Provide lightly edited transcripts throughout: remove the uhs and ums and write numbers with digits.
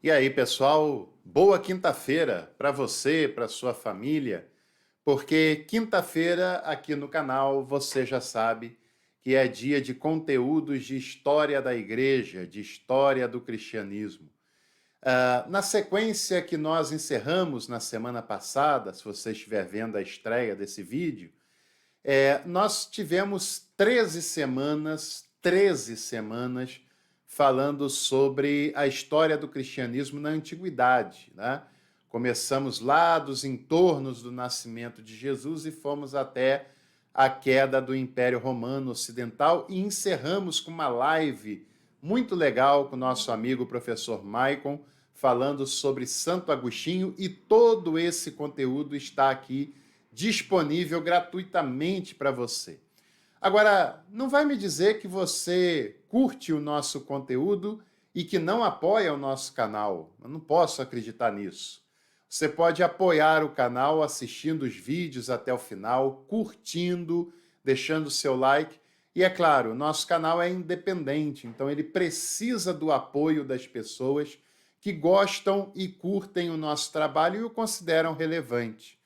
E aí, pessoal, boa quinta-feira para você, para sua família, porque quinta-feira aqui no canal você já sabe que é dia de conteúdos de história da igreja, de história do cristianismo. Na sequência que nós encerramos na semana passada, se você estiver vendo a estreia desse vídeo, nós tivemos 13 semanas falando sobre a história do cristianismo na antiguidade, né? Começamos lá dos entornos do nascimento de Jesus e fomos até a queda do Império Romano Ocidental e encerramos com uma live muito legal com o nosso amigo professor Maicon, falando sobre Santo Agostinho, e todo esse conteúdo está aqui disponível gratuitamente para você. Agora, não vai me dizer que você curte o nosso conteúdo e que não apoia o nosso canal. Eu não posso acreditar nisso. Você pode apoiar o canal assistindo os vídeos até o final, curtindo, deixando seu like. E é claro, o nosso canal é independente, então ele precisa do apoio das pessoas que gostam e curtem o nosso trabalho e o consideram relevante.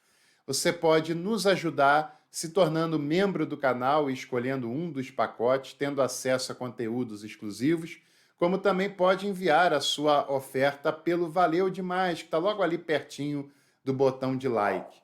Você pode nos ajudar se tornando membro do canal e escolhendo um dos pacotes, tendo acesso a conteúdos exclusivos, como também pode enviar a sua oferta pelo Valeu Demais, que está logo ali pertinho do botão de like.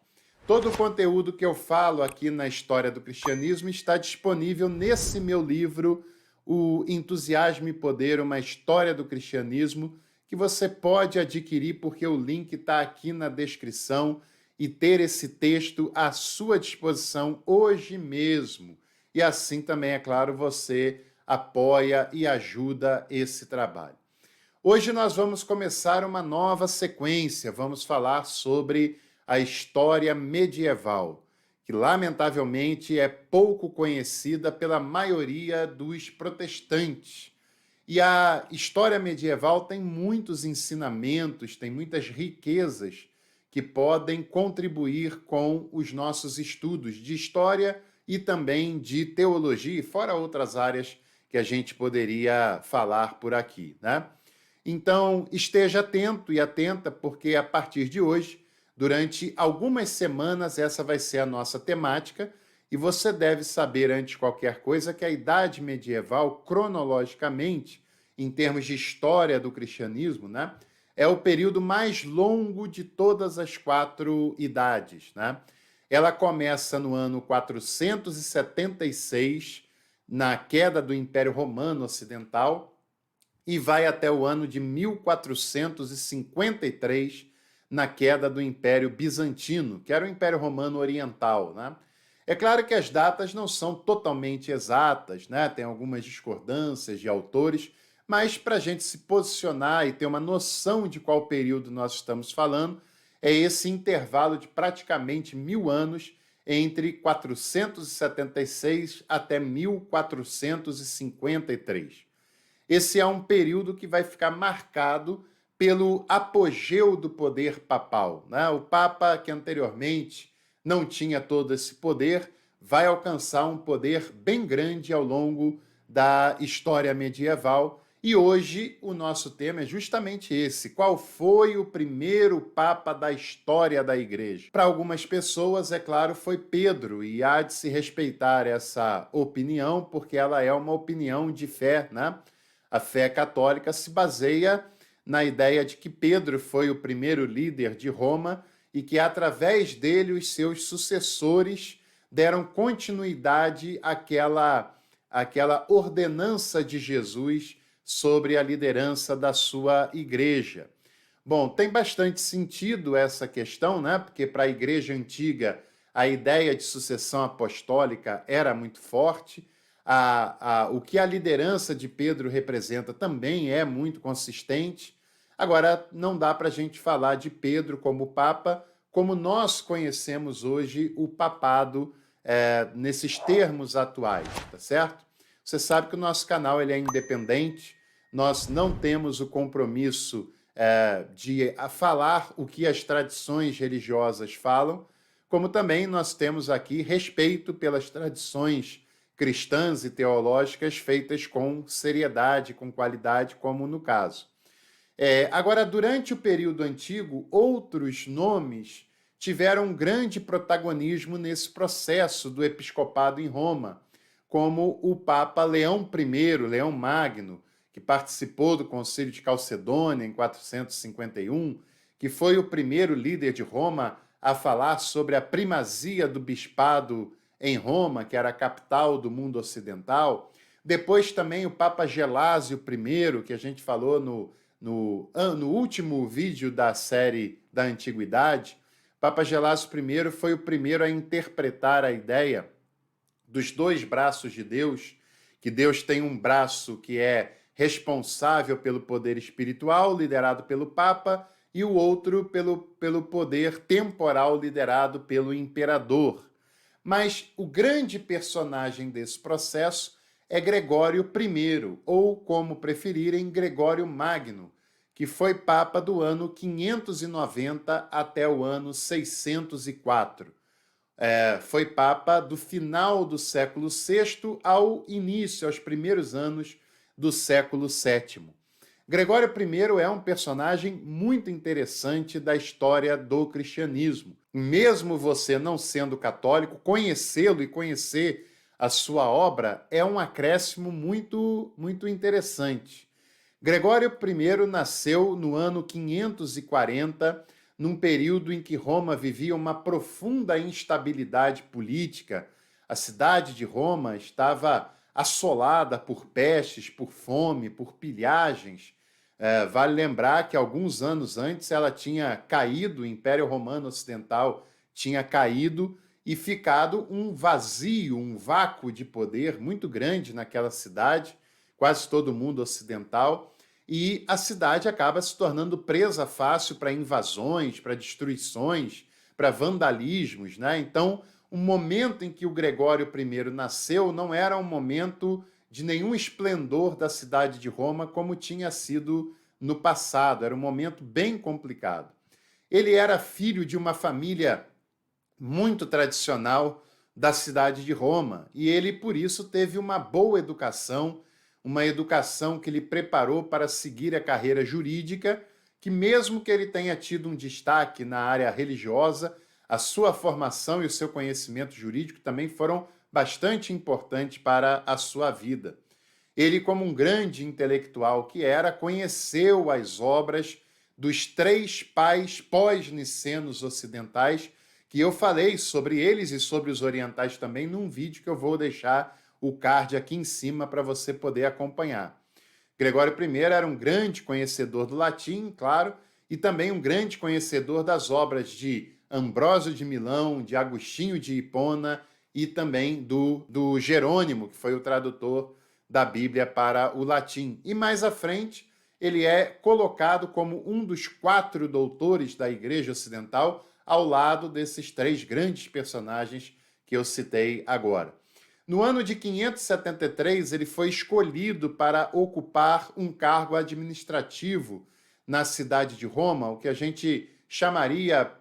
Todo o conteúdo que eu falo aqui na História do Cristianismo está disponível nesse meu livro, O Entusiasmo e Poder, uma História do Cristianismo, que você pode adquirir porque o link está aqui na descrição, e ter esse texto à sua disposição hoje mesmo. E assim também, é claro, você apoia e ajuda esse trabalho. Hoje nós vamos começar uma nova sequência, vamos falar sobre a história medieval, que lamentavelmente é pouco conhecida pela maioria dos protestantes. E a história medieval tem muitos ensinamentos, tem muitas riquezas que podem contribuir com os nossos estudos de história e também de teologia, fora outras áreas que a gente poderia falar por aqui, né? Então, esteja atento e atenta, porque a partir de hoje, durante algumas semanas, essa vai ser a nossa temática, e você deve saber, antes de qualquer coisa, que a Idade Medieval, cronologicamente, em termos de história do cristianismo, né, é o período mais longo de todas as quatro idades, né? Ela começa no ano 476, na queda do Império Romano Ocidental, e vai até o ano de 1453, na queda do Império Bizantino, que era o Império Romano Oriental, né? É claro que as datas não são totalmente exatas, né? Tem algumas discordâncias de autores, mas para a gente se posicionar e ter uma noção de qual período nós estamos falando, é esse intervalo de praticamente 1000 anos entre 476 até 1453. Esse é um período que vai ficar marcado pelo apogeu do poder papal, né? O Papa, que anteriormente não tinha todo esse poder, vai alcançar um poder bem grande ao longo da história medieval. E hoje o nosso tema é justamente esse: qual foi o primeiro Papa da história da Igreja? Para algumas pessoas, é claro, foi Pedro, e há de se respeitar essa opinião, porque ela é uma opinião de fé, né? A fé católica se baseia na ideia de que Pedro foi o primeiro líder de Roma e que, através dele, os seus sucessores deram continuidade àquela ordenança de Jesus sobre a liderança da sua igreja. Bom, tem bastante sentido essa questão, né? Porque para a igreja antiga a ideia de sucessão apostólica era muito forte. O que a liderança de Pedro representa também é muito consistente. Agora, não dá para a gente falar de Pedro como Papa, como nós conhecemos hoje o papado nesses termos atuais, tá certo? Você sabe que o nosso canal ele é independente, nós não temos o compromisso de falar o que as tradições religiosas falam, como também nós temos aqui respeito pelas tradições cristãs e teológicas feitas com seriedade, com qualidade, como no caso. Agora, durante o período antigo, outros nomes tiveram um grande protagonismo nesse processo do episcopado em Roma, como o Papa Leão I, Leão Magno, que participou do Concílio de Calcedônia em 451, que foi o primeiro líder de Roma a falar sobre a primazia do bispado em Roma, que era a capital do mundo ocidental. Depois também o Papa Gelásio I, que a gente falou no último vídeo da série da Antiguidade. Papa Gelásio I foi o primeiro a interpretar a ideia dos dois braços de Deus, que Deus tem um braço que é responsável pelo poder espiritual, liderado pelo Papa, e o outro pelo poder temporal, liderado pelo imperador. Mas o grande personagem desse processo é Gregório I, ou, como preferirem, Gregório Magno, que foi Papa do ano 590 até o ano 604. Foi Papa do final do século VI ao início, aos primeiros anos do século VII. Gregório I é um personagem muito interessante da história do cristianismo. Mesmo você não sendo católico, conhecê-lo e conhecer a sua obra é um acréscimo muito, muito interessante. Gregório I nasceu no ano 540, num período em que Roma vivia uma profunda instabilidade política. A cidade de Roma estava assolada por pestes, por fome, por pilhagens. Vale lembrar que alguns anos antes ela tinha caído, o Império Romano Ocidental tinha caído e ficado um vazio, um vácuo de poder muito grande naquela cidade, quase todo mundo ocidental, e a cidade acaba se tornando presa fácil para invasões, para destruições, para vandalismos, né? Então, o momento em que o Gregório I nasceu não era um momento de nenhum esplendor da cidade de Roma como tinha sido no passado, era um momento bem complicado. Ele era filho de uma família muito tradicional da cidade de Roma, e ele, por isso, teve uma boa educação, uma educação que lhe preparou para seguir a carreira jurídica, que mesmo que ele tenha tido um destaque na área religiosa, a sua formação e o seu conhecimento jurídico também foram bastante importantes para a sua vida. Ele, como um grande intelectual que era, conheceu as obras dos três pais pós-nicenos ocidentais, que eu falei sobre eles e sobre os orientais também num vídeo que eu vou deixar o card aqui em cima para você poder acompanhar. Gregório I era um grande conhecedor do latim, claro, e também um grande conhecedor das obras de Ambrósio de Milão, de Agostinho de Hipona e também do Jerônimo, que foi o tradutor da Bíblia para o latim. E mais à frente, ele é colocado como um dos 4 doutores da Igreja Ocidental, ao lado desses 3 grandes personagens que eu citei agora. No ano de 573, ele foi escolhido para ocupar um cargo administrativo na cidade de Roma, o que a gente chamaria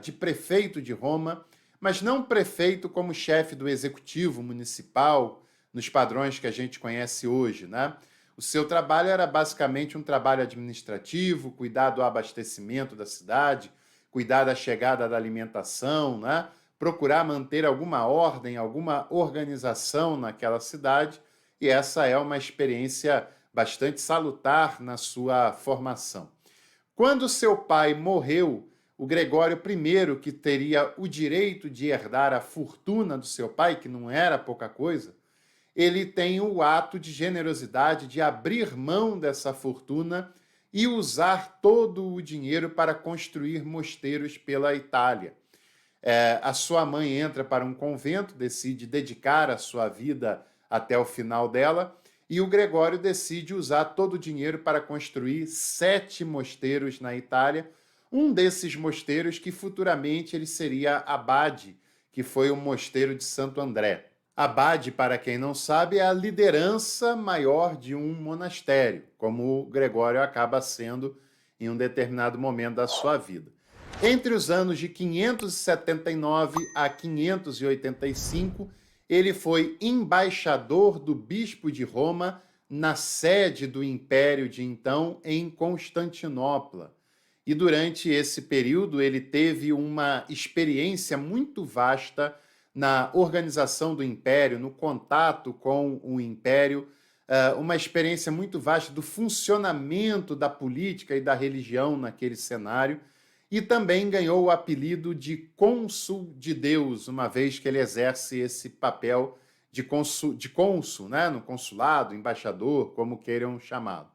de prefeito de Roma, mas não prefeito como chefe do executivo municipal, nos padrões que a gente conhece hoje, né? O seu trabalho era basicamente um trabalho administrativo, cuidar do abastecimento da cidade, cuidar da chegada da alimentação, né? Procurar manter alguma ordem, alguma organização naquela cidade, e essa é uma experiência bastante salutar na sua formação. Quando seu pai morreu, o Gregório I, que teria o direito de herdar a fortuna do seu pai, que não era pouca coisa, ele tem o ato de generosidade de abrir mão dessa fortuna e usar todo o dinheiro para construir mosteiros pela Itália. A sua mãe entra para um convento, decide dedicar a sua vida até o final dela, e o Gregório decide usar todo o dinheiro para construir 7 mosteiros na Itália, um desses mosteiros que futuramente ele seria abade, que foi o mosteiro de Santo André. Abade, para quem não sabe, é a liderança maior de um monastério, como o Gregório acaba sendo em um determinado momento da sua vida. Entre os anos de 579 a 585, ele foi embaixador do bispo de Roma na sede do Império de então, em Constantinopla. E durante esse período ele teve uma experiência muito vasta na organização do Império, no contato com o Império, uma experiência muito vasta do funcionamento da política e da religião naquele cenário, e também ganhou o apelido de cônsul de Deus, uma vez que ele exerce esse papel de cônsul, né, no consulado, embaixador, como queiram chamá-lo.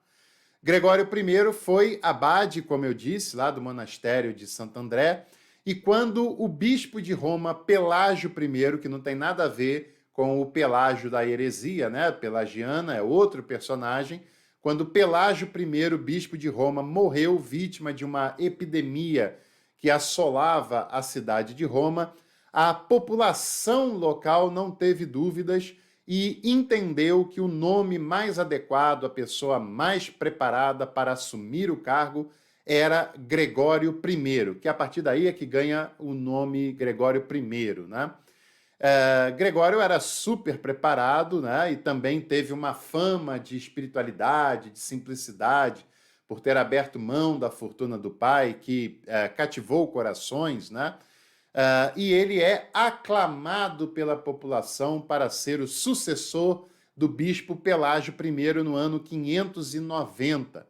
Gregório I foi abade, como eu disse, lá do monastério de Santo André, e quando o bispo de Roma, Pelágio I, que não tem nada a ver com o Pelágio da heresia, né, pelagiana, é outro personagem, quando Pelágio I, bispo de Roma, morreu vítima de uma epidemia que assolava a cidade de Roma, a população local não teve dúvidas e entendeu que o nome mais adequado, a pessoa mais preparada para assumir o cargo, era Gregório I, que a partir daí é que ganha o nome Gregório I, né? Gregório era super preparado, né? E também teve uma fama de espiritualidade, de simplicidade, por ter aberto mão da fortuna do pai, que cativou corações, né? E ele é aclamado pela população para ser o sucessor do bispo Pelágio I no ano 590.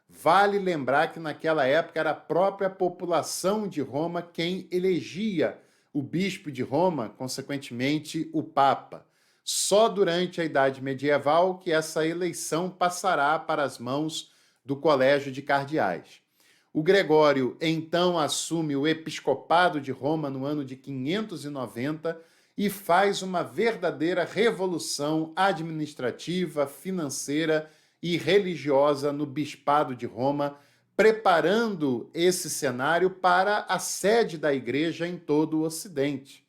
Vale lembrar que naquela época era a própria população de Roma quem elegia o bispo de Roma, consequentemente o Papa. Só durante a Idade Medieval que essa eleição passará para as mãos do Colégio de Cardeais. O Gregório então assume o episcopado de Roma no ano de 590 e faz uma verdadeira revolução administrativa, financeira e religiosa no bispado de Roma, preparando esse cenário para a sede da igreja em todo o Ocidente.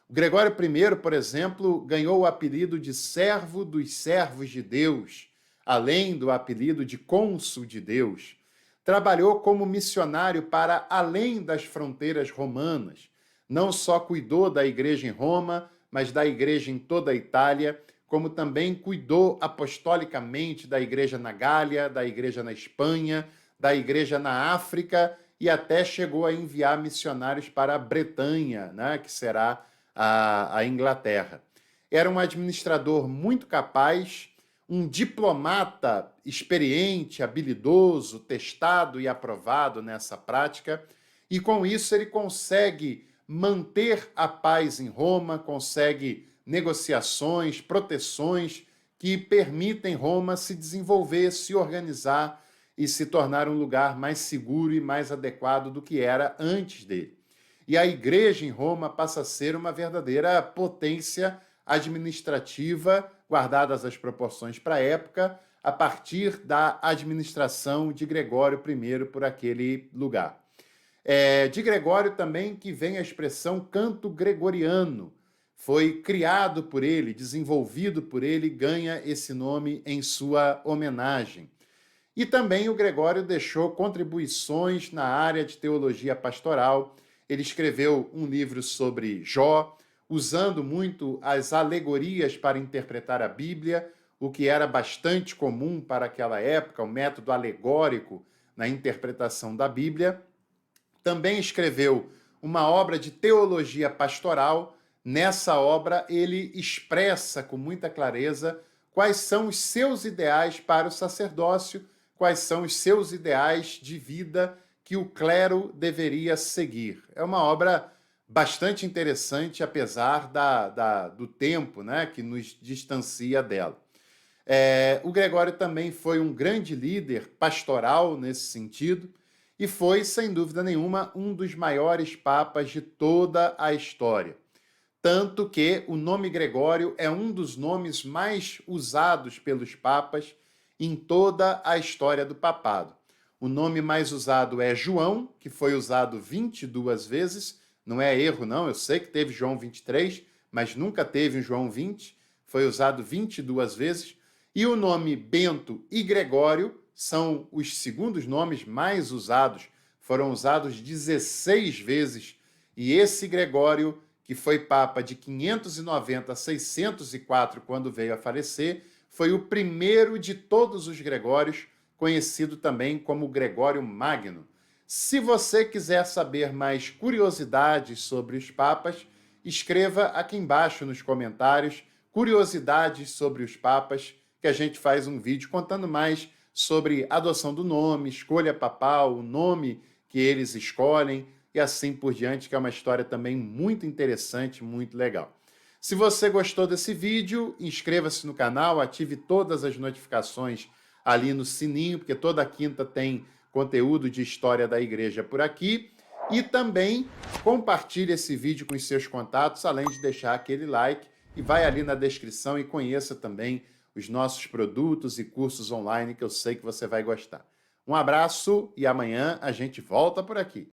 O Gregório I, por exemplo, ganhou o apelido de servo dos servos de Deus, além do apelido de cônsul de Deus. Trabalhou como missionário para além das fronteiras romanas. Não só cuidou da igreja em Roma, mas da igreja em toda a Itália, como também cuidou apostolicamente da igreja na Gália, da igreja na Espanha, da igreja na África e até chegou a enviar missionários para a Bretanha, né, que será a Inglaterra. Era um administrador muito capaz, um diplomata experiente, habilidoso, testado e aprovado nessa prática, e com isso ele consegue manter a paz em Roma, consegue negociações, proteções que permitem Roma se desenvolver, se organizar e se tornar um lugar mais seguro e mais adequado do que era antes dele. E a igreja em Roma passa a ser uma verdadeira potência administrativa, guardadas as proporções para a época, a partir da administração de Gregório I por aquele lugar. De Gregório também que vem a expressão canto gregoriano. Foi criado por ele, desenvolvido por ele, ganha esse nome em sua homenagem. E também o Gregório deixou contribuições na área de teologia pastoral. Ele escreveu um livro sobre Jó, usando muito as alegorias para interpretar a Bíblia, o que era bastante comum para aquela época, o método alegórico na interpretação da Bíblia. Também escreveu uma obra de teologia pastoral. Nessa obra, ele expressa com muita clareza quais são os seus ideais para o sacerdócio, quais são os seus ideais de vida que o clero deveria seguir. É uma obra bastante interessante, apesar do tempo, né, que nos distancia dela. O Gregório também foi um grande líder pastoral nesse sentido e foi, sem dúvida nenhuma, um dos maiores papas de toda a história. Tanto que o nome Gregório é um dos nomes mais usados pelos papas em toda a história do papado. O nome mais usado é João, que foi usado 22 vezes. Não é erro, não. Eu sei que teve João 23, mas nunca teve um João 20. Foi usado 22 vezes. E o nome Bento e Gregório são os segundos nomes mais usados. Foram usados 16 vezes. E esse Gregório, que foi papa de 590 a 604, quando veio a falecer, foi o primeiro de todos os Gregórios, conhecido também como Gregório Magno. Se você quiser saber mais curiosidades sobre os papas, escreva aqui embaixo nos comentários curiosidades sobre os papas, que a gente faz um vídeo contando mais sobre adoção do nome, escolha papal, o nome que eles escolhem e assim por diante, que é uma história também muito interessante, muito legal. Se você gostou desse vídeo, inscreva-se no canal, ative todas as notificações ali no sininho, porque toda quinta tem conteúdo de história da igreja por aqui. E também compartilhe esse vídeo com os seus contatos, além de deixar aquele like. E vai ali na descrição e conheça também os nossos produtos e cursos online, que eu sei que você vai gostar. Um abraço e amanhã a gente volta por aqui.